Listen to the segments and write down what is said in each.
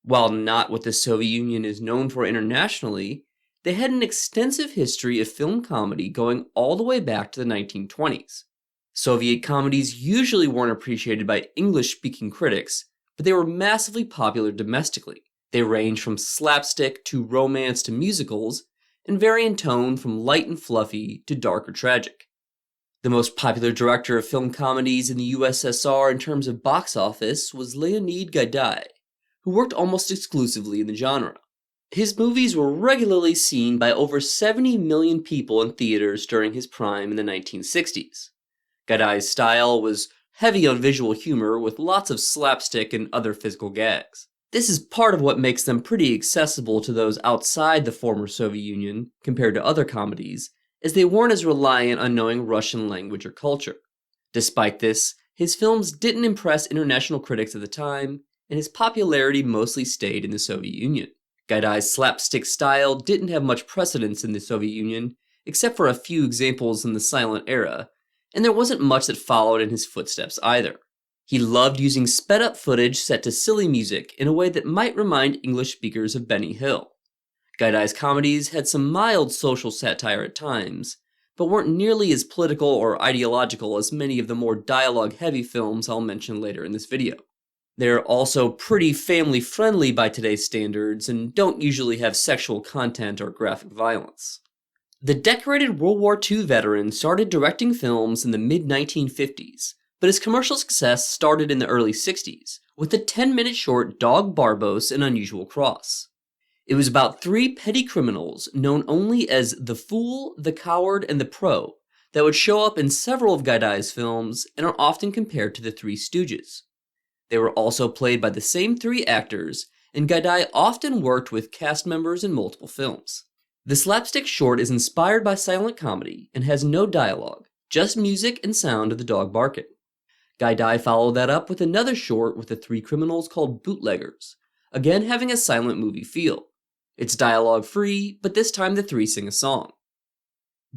While not what the Soviet Union is known for internationally, they had an extensive history of film comedy going all the way back to the 1920s. Soviet comedies usually weren't appreciated by English-speaking critics, but they were massively popular domestically. They range from slapstick to romance to musicals, and vary in tone from light and fluffy to dark or tragic. The most popular director of film comedies in the USSR in terms of box office was Leonid Gaidai, who worked almost exclusively in the genre. His movies were regularly seen by over 70 million people in theaters during his prime in the 1960s. Gaidai's style was heavy on visual humor with lots of slapstick and other physical gags. This is part of what makes them pretty accessible to those outside the former Soviet Union compared to other comedies, as they weren't as reliant on knowing Russian language or culture. Despite this, his films didn't impress international critics at the time, and his popularity mostly stayed in the Soviet Union. Gaidai's slapstick style didn't have much precedence in the Soviet Union, except for a few examples in the silent era, and there wasn't much that followed in his footsteps either. He loved using sped-up footage set to silly music in a way that might remind English speakers of Benny Hill. Gaidai's comedies had some mild social satire at times, but weren't nearly as political or ideological as many of the more dialogue-heavy films I'll mention later in this video. They're also pretty family-friendly by today's standards and don't usually have sexual content or graphic violence. The decorated World War II veteran started directing films in the mid-1950s, but his commercial success started in the early 60s, with the 10-minute short Dog Barbos An Unusual Cross. It was about three petty criminals known only as the Fool, the Coward, and the Pro that would show up in several of Gaidai's films and are often compared to the Three Stooges. They were also played by the same three actors, and Gaidai often worked with cast members in multiple films. The slapstick short is inspired by silent comedy and has no dialogue, just music and sound of the dog barking. Gaidai followed that up with another short with the three criminals called Bootleggers, again having a silent movie feel. It's dialogue-free, but this time the three sing a song.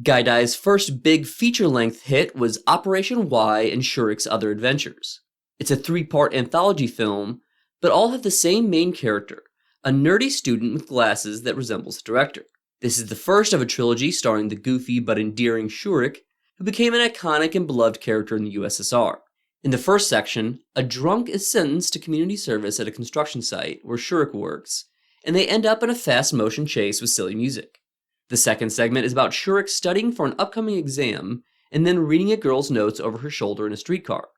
Gaidai's first big feature-length hit was Operation Y and Shurik's Other Adventures. It's a three-part anthology film, but all have the same main character, a nerdy student with glasses that resembles the director. This is the first of a trilogy starring the goofy but endearing Shurik, who became an iconic and beloved character in the USSR. In the first section, a drunk is sentenced to community service at a construction site where Shurik works, and they end up in a fast-motion chase with silly music. The second segment is about Shurik studying for an upcoming exam, and then reading a girl's notes over her shoulder in a streetcar.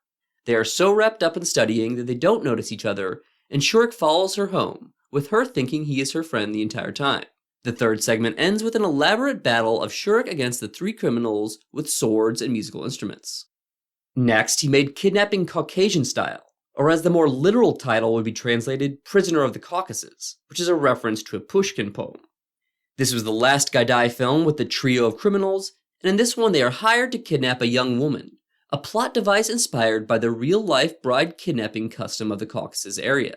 They are so wrapped up in studying that they don't notice each other, and Shurik follows her home, with her thinking he is her friend the entire time. The third segment ends with an elaborate battle of Shurik against the three criminals with swords and musical instruments. Next, he made Kidnapping Caucasian Style, or as the more literal title would be translated, Prisoner of the Caucasus, which is a reference to a Pushkin poem. This was the last Gaidai film with the trio of criminals, and in this one they are hired to kidnap a young woman, a plot device inspired by the real-life bride kidnapping custom of the Caucasus area.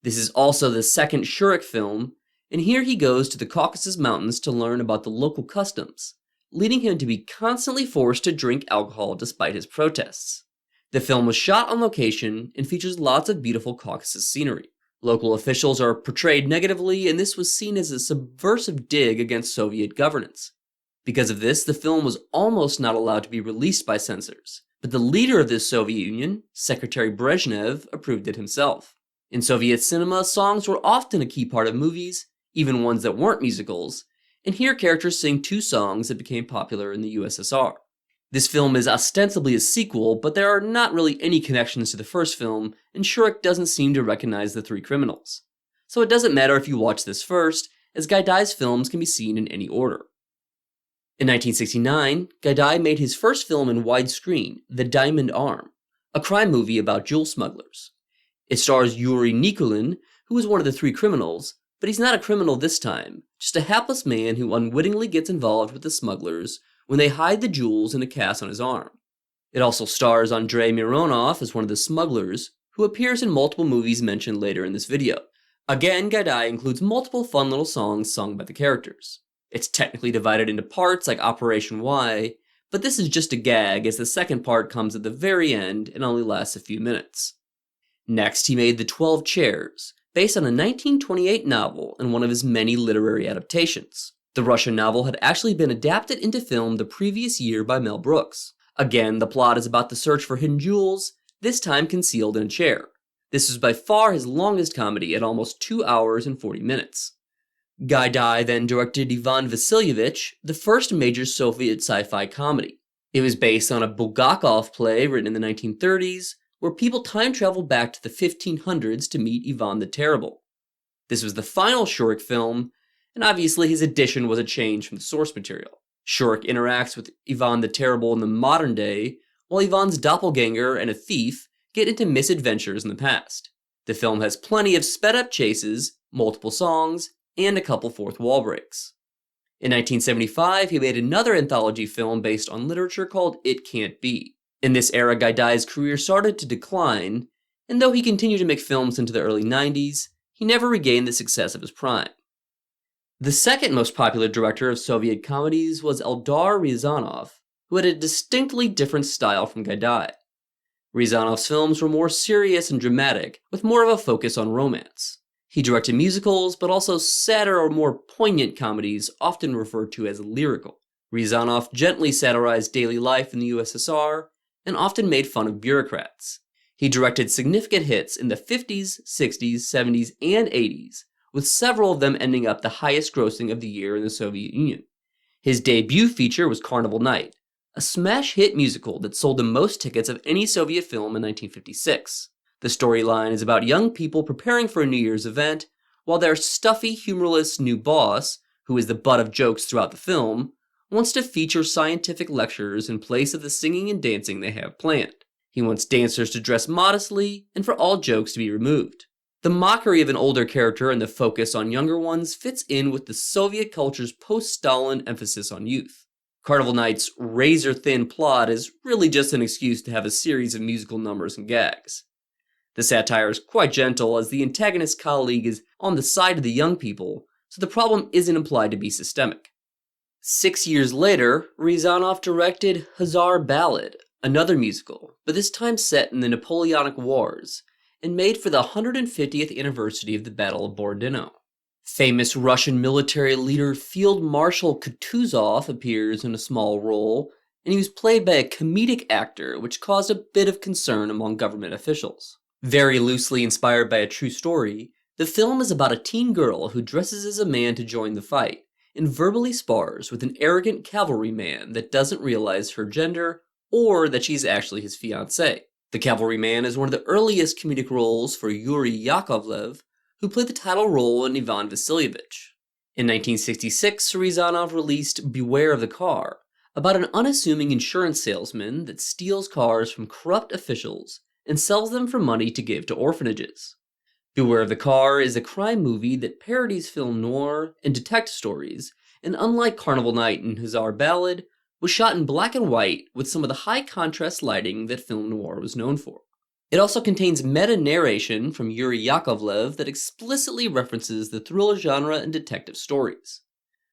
This is also the second Shurik film, and here he goes to the Caucasus Mountains to learn about the local customs, leading him to be constantly forced to drink alcohol despite his protests. The film was shot on location and features lots of beautiful Caucasus scenery. Local officials are portrayed negatively, and this was seen as a subversive dig against Soviet governance. Because of this, the film was almost not allowed to be released by censors, but the leader of the Soviet Union, Secretary Brezhnev, approved it himself. In Soviet cinema, songs were often a key part of movies, even ones that weren't musicals, and here characters sing two songs that became popular in the USSR. This film is ostensibly a sequel, but there are not really any connections to the first film, and Shurik doesn't seem to recognize the three criminals. So it doesn't matter if you watch this first, as Gaidai's films can be seen in any order. In 1969, Gaidai made his first film in widescreen, The Diamond Arm, a crime movie about jewel smugglers. It stars Yuri Nikulin, who is one of the three criminals, but he's not a criminal this time, just a hapless man who unwittingly gets involved with the smugglers when they hide the jewels in a cast on his arm. It also stars Andrei Mironov as one of the smugglers, who appears in multiple movies mentioned later in this video. Again, Gaidai includes multiple fun little songs sung by the characters. It's technically divided into parts like Operation Y, but this is just a gag as the second part comes at the very end and only lasts a few minutes. Next, he made The 12 Chairs, based on a 1928 novel and one of his many literary adaptations. The Russian novel had actually been adapted into film the previous year by Mel Brooks. Again, the plot is about the search for hidden jewels, this time concealed in a chair. This was by far his longest comedy at almost 2 hours and 40 minutes. Gaidai then directed Ivan Vasilievich, the first major Soviet sci-fi comedy. It was based on a Bulgakov play written in the 1930s, where people time traveled back to the 1500s to meet Ivan the Terrible. This was the final Shurik film, and obviously his addition was a change from the source material. Shurik interacts with Ivan the Terrible in the modern day, while Ivan's doppelganger and a thief get into misadventures in the past. The film has plenty of sped-up chases, multiple songs, and a couple fourth wall breaks. In 1975, he made another anthology film based on literature called It Can't Be. In this era, Gaidai's career started to decline, and though he continued to make films into the early 90s, he never regained the success of his prime. The second most popular director of Soviet comedies was Eldar Ryazanov, who had a distinctly different style from Gaidai. Ryazanov's films were more serious and dramatic, with more of a focus on romance. He directed musicals, but also sadder or more poignant comedies, often referred to as lyrical. Ryazanov gently satirized daily life in the USSR, and often made fun of bureaucrats. He directed significant hits in the 50s, 60s, 70s, and 80s, with several of them ending up the highest grossing of the year in the Soviet Union. His debut feature was Carnival Night, a smash hit musical that sold the most tickets of any Soviet film in 1956. The storyline is about young people preparing for a New Year's event, while their stuffy, humorless new boss, who is the butt of jokes throughout the film, wants to feature scientific lectures in place of the singing and dancing they have planned. He wants dancers to dress modestly, and for all jokes to be removed. The mockery of an older character and the focus on younger ones fits in with the Soviet culture's post-Stalin emphasis on youth. Carnival Night's razor-thin plot is really just an excuse to have a series of musical numbers and gags. The satire is quite gentle, as the antagonist's colleague is on the side of the young people, so the problem isn't implied to be systemic. 6 years later, Ryazanov directed Hussar Ballad, another musical, but this time set in the Napoleonic Wars, and made for the 150th anniversary of the Battle of Borodino. Famous Russian military leader Field Marshal Kutuzov appears in a small role, and he was played by a comedic actor, which caused a bit of concern among government officials. Very loosely inspired by a true story, the film is about a teen girl who dresses as a man to join the fight, and verbally spars with an arrogant cavalryman that doesn't realize her gender or that she's actually his fiancée. The cavalryman is one of the earliest comedic roles for Yuri Yakovlev, who played the title role in Ivan Vasilievich. In 1966, Ryazanov released Beware of the Car, about an unassuming insurance salesman that steals cars from corrupt officials and sells them for money to give to orphanages. Beware of the Car is a crime movie that parodies film noir and detective stories, and unlike Carnival Night and Hussar Ballad, was shot in black and white with some of the high-contrast lighting that film noir was known for. It also contains meta-narration from Yuri Yakovlev that explicitly references the thriller genre and detective stories.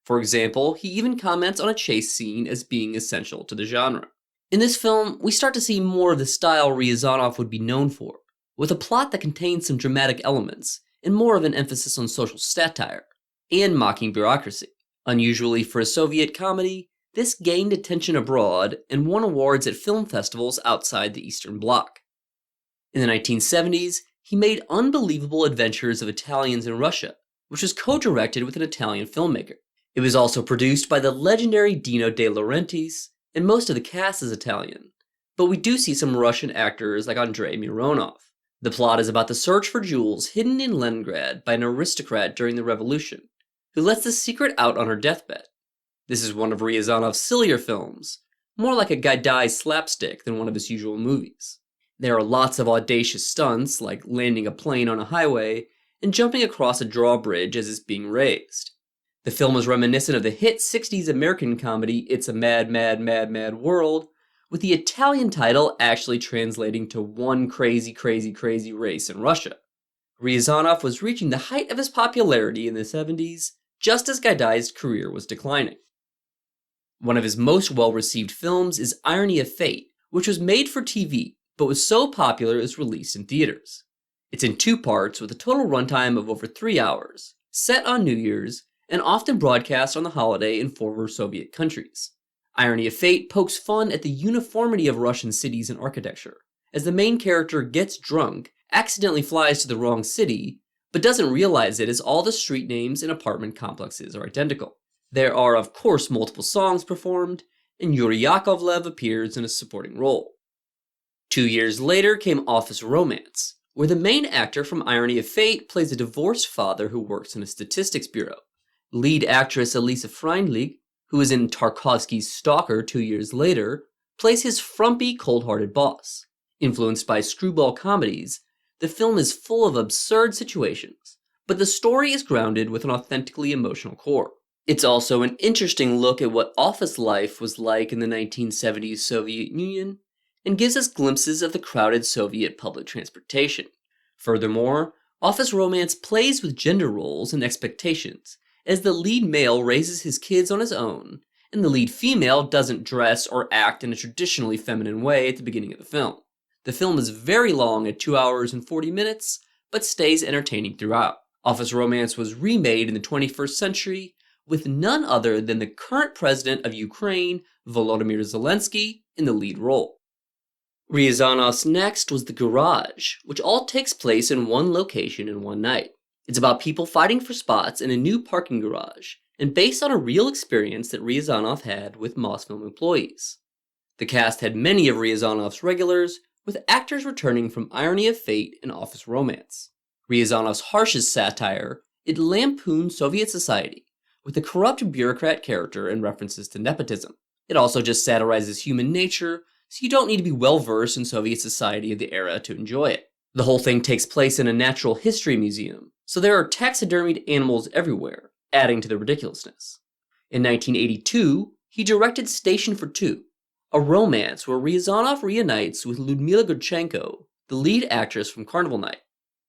For example, he even comments on a chase scene as being essential to the genre. In this film, we start to see more of the style Ryazanov would be known for, with a plot that contains some dramatic elements, and more of an emphasis on social satire, and mocking bureaucracy. Unusually for a Soviet comedy, this gained attention abroad and won awards at film festivals outside the Eastern Bloc. In the 1970s, he made Unbelievable Adventures of Italians in Russia, which was co-directed with an Italian filmmaker. It was also produced by the legendary Dino De Laurentiis, and most of the cast is Italian, but we do see some Russian actors like Andrei Mironov. The plot is about the search for jewels hidden in Leningrad by an aristocrat during the revolution, who lets the secret out on her deathbed. This is one of Ryazanov's sillier films, more like a Gaidai slapstick than one of his usual movies. There are lots of audacious stunts, like landing a plane on a highway and jumping across a drawbridge as it's being raised. The film is reminiscent of the hit 60s American comedy It's a Mad, Mad, Mad, Mad World, with the Italian title actually translating to One Crazy, Crazy, Crazy Race in Russia. Ryazanov was reaching the height of his popularity in the 70s, just as Gaidai's career was declining. One of his most well-received films is Irony of Fate, which was made for TV, but was so popular it was released in theaters. It's in 2 parts with a total runtime of over 3 hours, set on New Year's, and often broadcast on the holiday in former Soviet countries. Irony of Fate pokes fun at the uniformity of Russian cities and architecture, as the main character gets drunk, accidentally flies to the wrong city, but doesn't realize it as all the street names and apartment complexes are identical. There are of course multiple songs performed, and Yuri Yakovlev appears in a supporting role. 2 years later came Office Romance, where the main actor from Irony of Fate plays a divorced father who works in a statistics bureau. Lead actress Elisa Freindlich, who is in Tarkovsky's Stalker 2 years later, plays his frumpy, cold-hearted boss. Influenced by screwball comedies, the film is full of absurd situations, but the story is grounded with an authentically emotional core. It's also an interesting look at what office life was like in the 1970s Soviet Union, and gives us glimpses of the crowded Soviet public transportation. Furthermore, Office Romance plays with gender roles and expectations, as the lead male raises his kids on his own, and the lead female doesn't dress or act in a traditionally feminine way at the beginning of the film. The film is very long at 2 hours and 40 minutes, but stays entertaining throughout. Office Romance was remade in the 21st century, with none other than the current president of Ukraine, Volodymyr Zelensky, in the lead role. Ryazanov's next was The Garage, which all takes place in one location in one night. It's about people fighting for spots in a new parking garage, and based on a real experience that Ryazanov had with Mosfilm employees. The cast had many of Ryazanov's regulars, with actors returning from Irony of Fate and Office Romance. Ryazanov's harshest satire, it lampooned Soviet society, with a corrupt bureaucrat character and references to nepotism. It also just satirizes human nature, so you don't need to be well-versed in Soviet society of the era to enjoy it. The whole thing takes place in a natural history museum, so there are taxidermied animals everywhere, adding to the ridiculousness. In 1982, he directed Station for Two, a romance where Ryazanov reunites with Lyudmila Gurchenko, the lead actress from Carnival Night.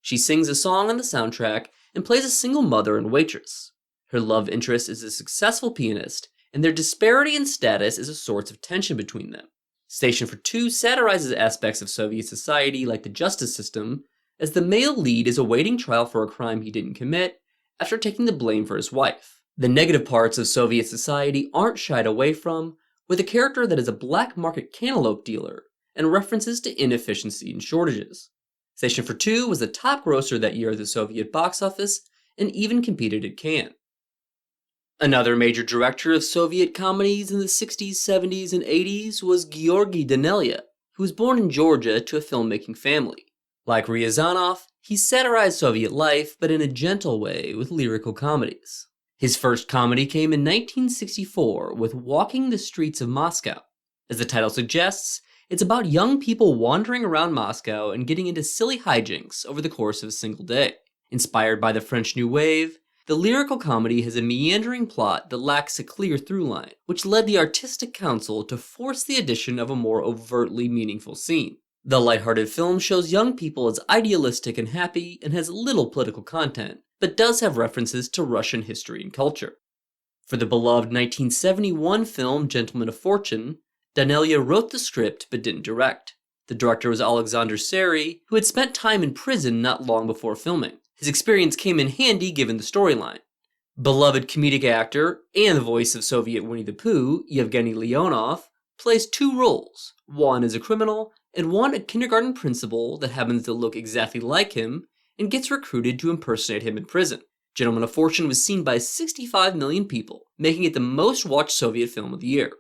She sings a song on the soundtrack and plays a single mother and waitress. Her love interest is a successful pianist, and their disparity in status is a source of tension between them. Station for Two satirizes aspects of Soviet society like the justice system, as the male lead is awaiting trial for a crime he didn't commit after taking the blame for his wife. The negative parts of Soviet society aren't shied away from, with a character that is a black market cantaloupe dealer and references to inefficiency and shortages. Station for Two was the top grosser that year at the Soviet box office and even competed at Cannes. Another major director of Soviet comedies in the 60s, 70s, and 80s was Georgiy Daneliya, who was born in Georgia to a filmmaking family. Like Ryazanov, he satirized Soviet life, but in a gentle way with lyrical comedies. His first comedy came in 1964 with Walking the Streets of Moscow. As the title suggests, it's about young people wandering around Moscow and getting into silly hijinks over the course of a single day. Inspired by the French New Wave, the lyrical comedy has a meandering plot that lacks a clear through line, which led the Artistic Council to force the addition of a more overtly meaningful scene. The lighthearted film shows young people as idealistic and happy and has little political content, but does have references to Russian history and culture. For the beloved 1971 film Gentlemen of Fortune, Daneliya wrote the script but didn't direct. The director was Alexander Seri, who had spent time in prison not long before filming. His experience came in handy given the storyline. Beloved comedic actor and the voice of Soviet Winnie the Pooh, Yevgeny Leonov, plays 2 roles, one as a criminal and one a kindergarten principal that happens to look exactly like him and gets recruited to impersonate him in prison. Gentlemen of Fortune was seen by 65 million people, making it the most watched Soviet film of the year.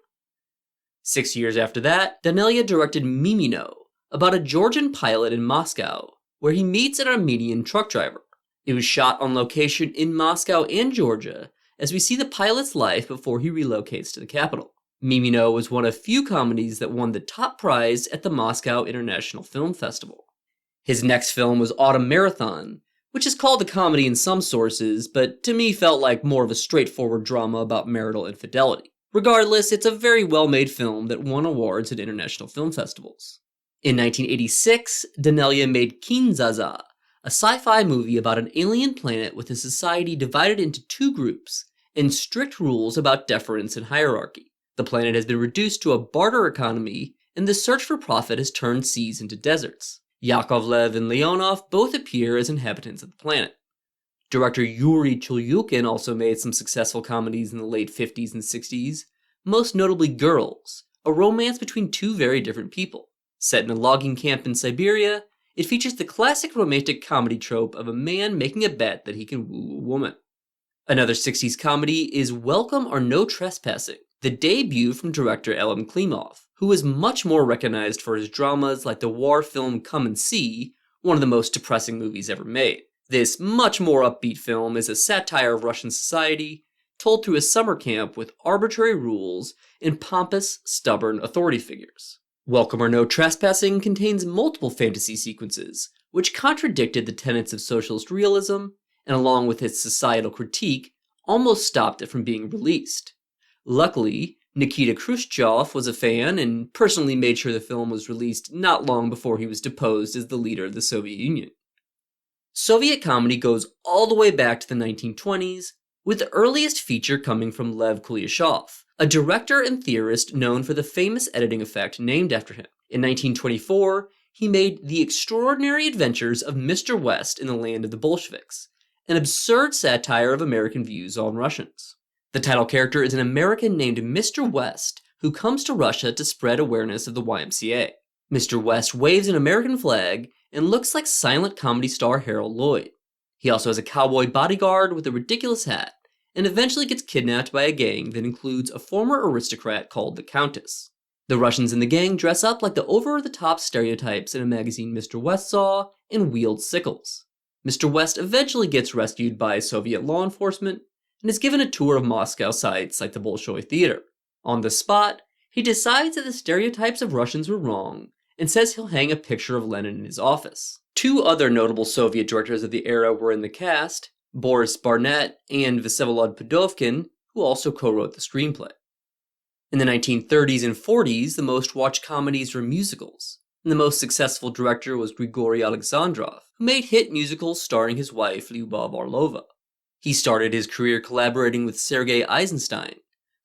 6 years after that, Daneliya directed Mimino, about a Georgian pilot in Moscow, where he meets an Armenian truck driver. It was shot on location in Moscow and Georgia, as we see the pilot's life before he relocates to the capital. Mimino was one of few comedies that won the top prize at the Moscow International Film Festival. His next film was Autumn Marathon, which is called a comedy in some sources, but to me felt like more of a straightforward drama about marital infidelity. Regardless, it's a very well-made film that won awards at international film festivals. In 1986, Daneliya made Kinzaza, a sci-fi movie about an alien planet with a society divided into 2 groups, and strict rules about deference and hierarchy. The planet has been reduced to a barter economy, and the search for profit has turned seas into deserts. Yakovlev and Leonov both appear as inhabitants of the planet. Director Yuri Chulyukin also made some successful comedies in the late 50s and 60s, most notably Girls, a romance between two very different people. Set in a logging camp in Siberia, it features the classic romantic comedy trope of a man making a bet that he can woo a woman. Another 60s comedy is Welcome or No Trespassing, the debut from director Elem Klimov, who was much more recognized for his dramas like the war film Come and See, one of the most depressing movies ever made. This much more upbeat film is a satire of Russian society, told through a summer camp with arbitrary rules and pompous, stubborn authority figures. Welcome or No Trespassing contains multiple fantasy sequences, which contradicted the tenets of socialist realism, and along with its societal critique, almost stopped it from being released. Luckily, Nikita Khrushchev was a fan and personally made sure the film was released not long before he was deposed as the leader of the Soviet Union. Soviet comedy goes all the way back to the 1920s, with the earliest feature coming from Lev Kuleshov, a director and theorist known for the famous editing effect named after him. In 1924, he made The Extraordinary Adventures of Mr. West in the Land of the Bolsheviks, an absurd satire of American views on Russians. The title character is an American named Mr. West who comes to Russia to spread awareness of the YMCA. Mr. West waves an American flag and looks like silent comedy star Harold Lloyd. He also has a cowboy bodyguard with a ridiculous hat, and eventually gets kidnapped by a gang that includes a former aristocrat called the Countess. The Russians in the gang dress up like the over-the-top stereotypes in a magazine Mr. West saw and wield sickles. Mr. West eventually gets rescued by Soviet law enforcement and is given a tour of Moscow sites like the Bolshoi Theater. On the spot, he decides that the stereotypes of Russians were wrong and says he'll hang a picture of Lenin in his office. Two other notable Soviet directors of the era were in the cast, Boris Barnett and Vsevolod Pudovkin, who also co-wrote the screenplay. In the 1930s and 40s, the most watched comedies were musicals, and the most successful director was Grigori Aleksandrov, who made hit musicals starring his wife Lyubov Orlova. He started his career collaborating with Sergei Eisenstein,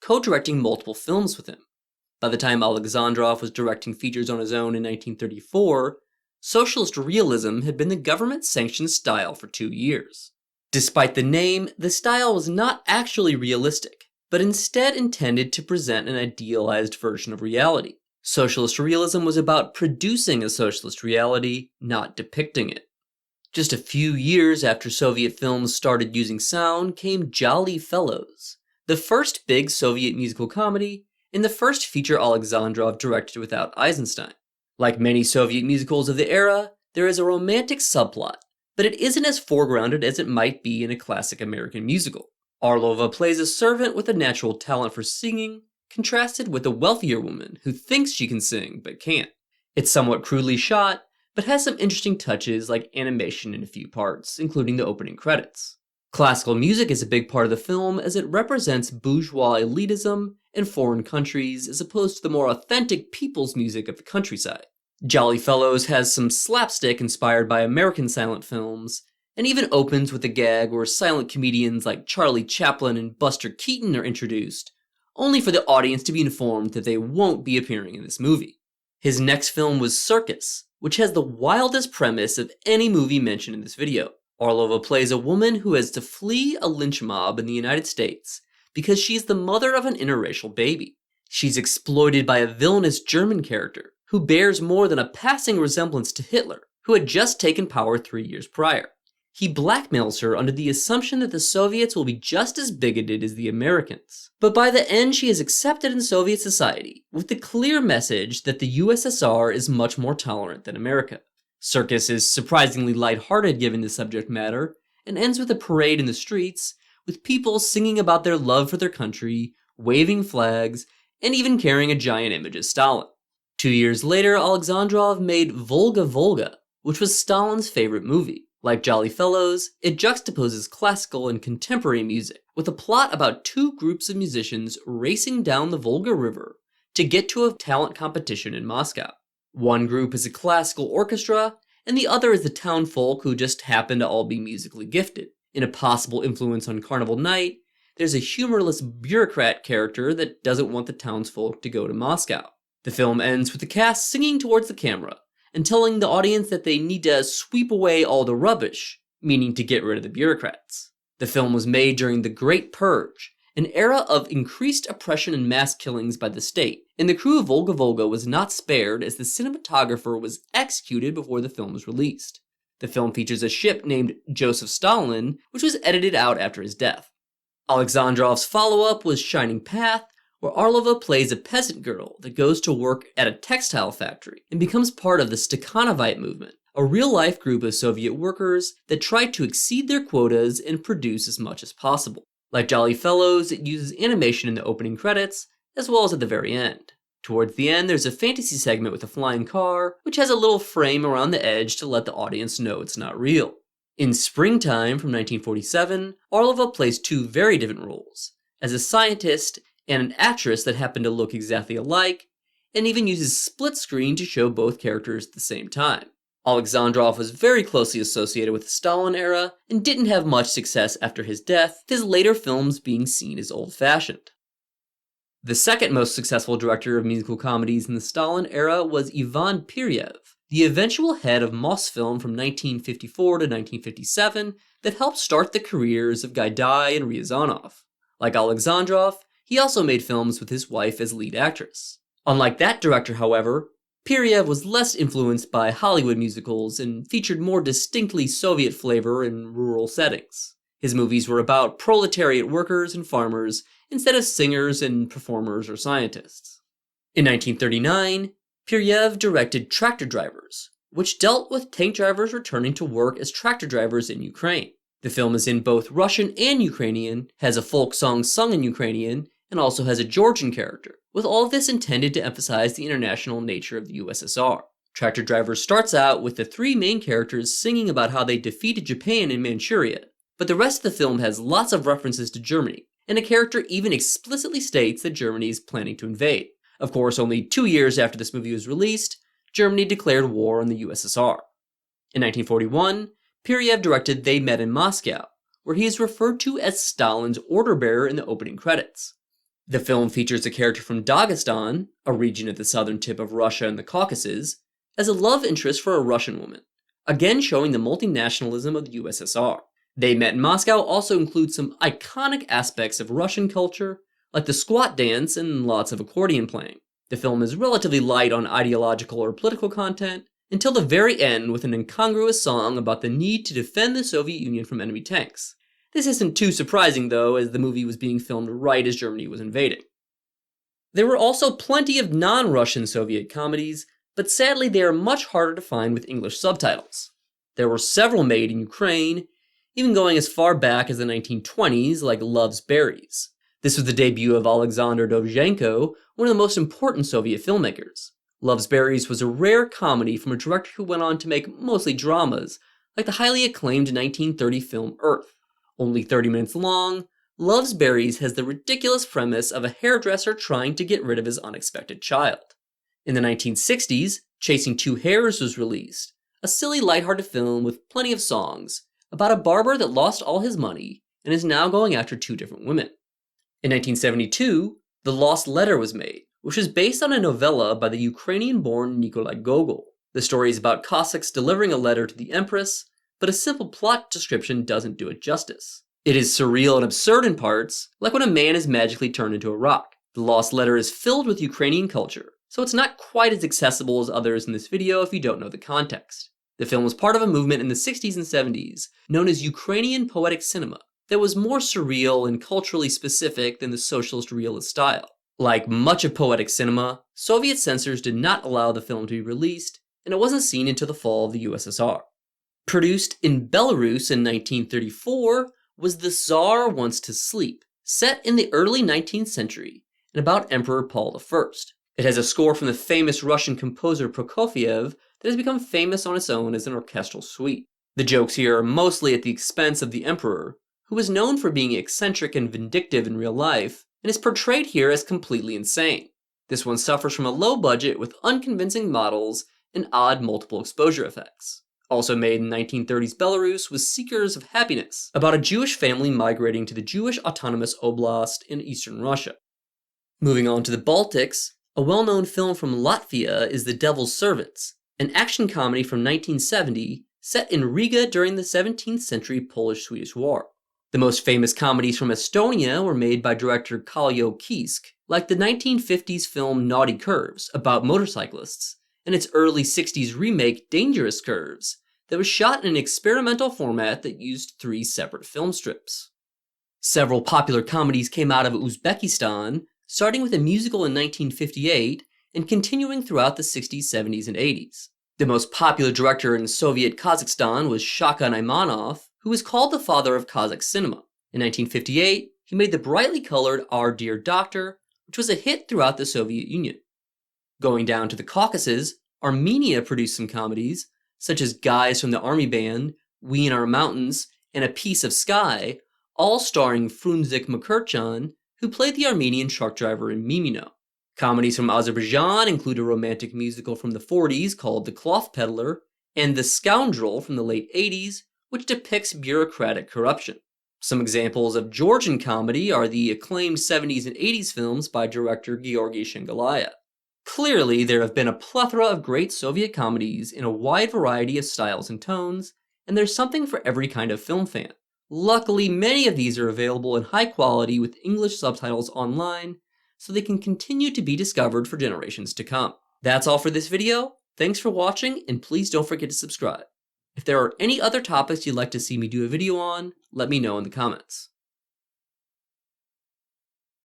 co-directing multiple films with him. By the time Alexandrov was directing features on his own in 1934, socialist realism had been the government-sanctioned style for 2 years. Despite the name, the style was not actually realistic, but instead intended to present an idealized version of reality. Socialist realism was about producing a socialist reality, not depicting it. Just a few years after Soviet films started using sound came Jolly Fellows, the first big Soviet musical comedy, and the first feature Alexandrov directed without Eisenstein. Like many Soviet musicals of the era, there is a romantic subplot, but it isn't as foregrounded as it might be in a classic American musical. Orlova plays a servant with a natural talent for singing, contrasted with a wealthier woman who thinks she can sing but can't. It's somewhat crudely shot, but has some interesting touches like animation in a few parts, including the opening credits. Classical music is a big part of the film as it represents bourgeois elitism in foreign countries as opposed to the more authentic people's music of the countryside. Jolly Fellows has some slapstick inspired by American silent films, and even opens with a gag where silent comedians like Charlie Chaplin and Buster Keaton are introduced, only for the audience to be informed that they won't be appearing in this movie. His next film was Circus, which has the wildest premise of any movie mentioned in this video. Orlova plays a woman who has to flee a lynch mob in the United States because she's the mother of an interracial baby. She's exploited by a villainous German character who bears more than a passing resemblance to Hitler, who had just taken power 3 years prior. He blackmails her under the assumption that the Soviets will be just as bigoted as the Americans. But by the end, she is accepted in Soviet society, with the clear message that the USSR is much more tolerant than America. Circus is surprisingly lighthearted given the subject matter, and ends with a parade in the streets, with people singing about their love for their country, waving flags, and even carrying a giant image of Stalin. 2 years later, Alexandrov made Volga Volga, which was Stalin's favorite movie. Like Jolly Fellows, it juxtaposes classical and contemporary music, with a plot about two groups of musicians racing down the Volga River to get to a talent competition in Moscow. One group is a classical orchestra, and the other is the town folk who just happen to all be musically gifted. In a possible influence on Carnival Night, there's a humorless bureaucrat character that doesn't want the townsfolk to go to Moscow. The film ends with the cast singing towards the camera, and telling the audience that they need to sweep away all the rubbish, meaning to get rid of the bureaucrats. The film was made during the Great Purge, an era of increased oppression and mass killings by the state, and the crew of Volga Volga was not spared as the cinematographer was executed before the film was released. The film features a ship named Joseph Stalin, which was edited out after his death. Alexandrov's follow-up was Shining Path, where Orlova plays a peasant girl that goes to work at a textile factory and becomes part of the Stakhanovite movement, a real-life group of Soviet workers that try to exceed their quotas and produce as much as possible. Like Jolly Fellows, it uses animation in the opening credits, as well as at the very end. Towards the end, there's a fantasy segment with a flying car, which has a little frame around the edge to let the audience know it's not real. In Springtime from 1947, Orlova plays two very different roles, as a scientist and an actress that happen to look exactly alike, and even uses split screen to show both characters at the same time. Alexandrov was very closely associated with the Stalin era and didn't have much success after his death, with his later films being seen as old-fashioned. The second most successful director of musical comedies in the Stalin era was Ivan Pyryev, the eventual head of Mosfilm from 1954 to 1957 that helped start the careers of Gaidai and Ryazanov. Like Alexandrov, he also made films with his wife as lead actress. Unlike that director, however, Pyryev was less influenced by Hollywood musicals and featured more distinctly Soviet flavor in rural settings. His movies were about proletariat workers and farmers instead of singers and performers or scientists. In 1939, Pyryev directed Tractor Drivers, which dealt with tank drivers returning to work as tractor drivers in Ukraine. The film is in both Russian and Ukrainian, has a folk song sung in Ukrainian, and also has a Georgian character, with all of this intended to emphasize the international nature of the USSR. Tractor Drivers starts out with the three main characters singing about how they defeated Japan in Manchuria, but the rest of the film has lots of references to Germany, and a character even explicitly states that Germany is planning to invade. Of course, only 2 years after this movie was released, Germany declared war on the USSR. In 1941, Pyryev directed They Met in Moscow, where he is referred to as Stalin's order bearer in the opening credits. The film features a character from Dagestan, a region at the southern tip of Russia and the Caucasus, as a love interest for a Russian woman, again showing the multinationalism of the USSR. They Met in Moscow also includes some iconic aspects of Russian culture, like the squat dance and lots of accordion playing. The film is relatively light on ideological or political content, until the very end with an incongruous song about the need to defend the Soviet Union from enemy tanks. This isn't too surprising though, as the movie was being filmed right as Germany was invading. There were also plenty of non-Russian Soviet comedies, but sadly they are much harder to find with English subtitles. There were several made in Ukraine, even going as far back as the 1920s, like Love's Berries. This was the debut of Alexander Dovzhenko, one of the most important Soviet filmmakers. Love's Berries was a rare comedy from a director who went on to make mostly dramas, like the highly acclaimed 1930 film Earth. Only 30 minutes long, Love's Berries has the ridiculous premise of a hairdresser trying to get rid of his unexpected child. In the 1960s, Chasing Two Hares was released, a silly lighthearted film with plenty of songs, about a barber that lost all his money and is now going after two different women. In 1972, The Lost Letter was made, which is based on a novella by the Ukrainian-born Nikolai Gogol. The story is about Cossacks delivering a letter to the Empress, but a simple plot description doesn't do it justice. It is surreal and absurd in parts, like when a man is magically turned into a rock. The Lost Letter is filled with Ukrainian culture, so it's not quite as accessible as others in this video if you don't know the context. The film was part of a movement in the 60s and 70s known as Ukrainian poetic cinema that was more surreal and culturally specific than the socialist realist style. Like much of poetic cinema, Soviet censors did not allow the film to be released, and it wasn't seen until the fall of the USSR. Produced in Belarus in 1934 was The Tsar Wants to Sleep, set in the early 19th century and about Emperor Paul I. It has a score from the famous Russian composer Prokofiev that has become famous on its own as an orchestral suite. The jokes here are mostly at the expense of the emperor, who is known for being eccentric and vindictive in real life, and is portrayed here as completely insane. This one suffers from a low budget with unconvincing models and odd multiple exposure effects. Also made in 1930s Belarus was Seekers of Happiness, about a Jewish family migrating to the Jewish Autonomous Oblast in eastern Russia. Moving on to the Baltics, a well-known film from Latvia is The Devil's Servants, an action comedy from 1970 set in Riga during the 17th century Polish-Swedish War. The most famous comedies from Estonia were made by director Kaljo Kisk, like the 1950s film Naughty Curves, about motorcyclists, and its early 60s remake Dangerous Curves, that was shot in an experimental format that used 3 separate film strips. Several popular comedies came out of Uzbekistan, starting with a musical in 1958 and continuing throughout the 60s, 70s, and 80s. The most popular director in Soviet Kazakhstan was Shakan Aymanov, who was called the father of Kazakh cinema. In 1958, he made the brightly colored Our Dear Doctor, which was a hit throughout the Soviet Union. Going down to the Caucasus, Armenia produced some comedies, such as Guys from the Army Band, We in Our Mountains, and A Piece of Sky, all starring Frunzik Makurchan, who played the Armenian truck driver in Mimino. Comedies from Azerbaijan include a romantic musical from the 40s called The Cloth Peddler, and The Scoundrel from the late 80s, which depicts bureaucratic corruption. Some examples of Georgian comedy are the acclaimed 70s and 80s films by director Georgiy Daneliya. Clearly, there have been a plethora of great Soviet comedies in a wide variety of styles and tones, and there's something for every kind of film fan. Luckily, many of these are available in high quality with English subtitles online, so they can continue to be discovered for generations to come. That's all for this video. Thanks for watching, and please don't forget to subscribe. If there are any other topics you'd like to see me do a video on, let me know in the comments.